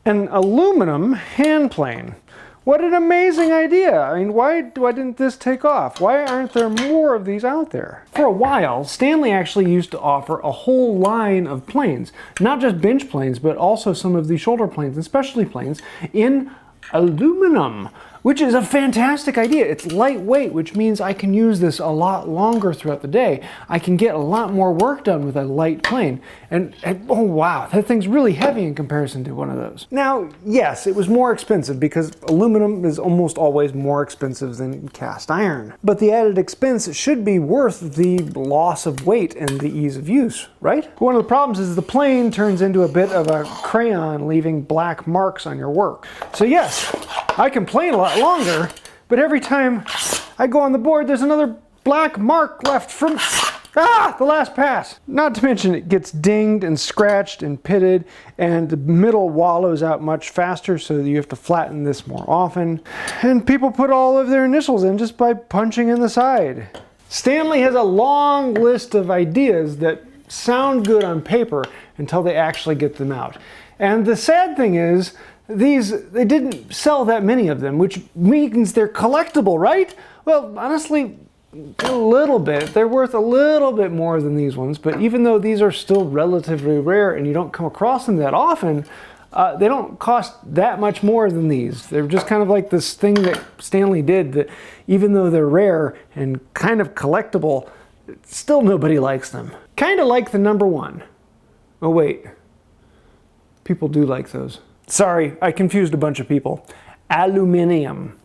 An aluminum hand plane. What an amazing idea. I mean, why didn't this take off? Why aren't there more of these out there? For a while, Stanley actually used to offer a whole line of planes, not just bench planes, but also some of the shoulder planes and specialty planes in aluminum, which is a fantastic idea. It's lightweight, which means I can use this a lot longer throughout the day. I can get a lot more work done with a light plane. And oh wow, that thing's really heavy in comparison to one of those. Now, yes, it was more expensive because aluminum is almost always more expensive than cast iron. But the added expense should be worth the loss of weight and the ease of use, right? One of the problems is the plane turns into a bit of a crayon, leaving black marks on your work. So yes, I can plane a lot longer, but every time I go on the board, there's another black mark left from the last pass. Not to mention it gets dinged and scratched and pitted, and the middle wallows out much faster, so you have to flatten this more often. And people put all of their initials in just by punching in the side. Stanley has a long list of ideas that sound good on paper until they actually get them out. And the sad thing is, they didn't sell that many of them, which means they're collectible, right? Well, honestly, a little bit. They're worth a little bit more than these ones, but even though these are still relatively rare and you don't come across them that often, they don't cost that much more than these. They're just kind of like this thing that Stanley did that even though they're rare and kind of collectible, still nobody likes them. Kind of like the number one. Oh wait, people do like those. Sorry, I confused a bunch of people. Aluminium.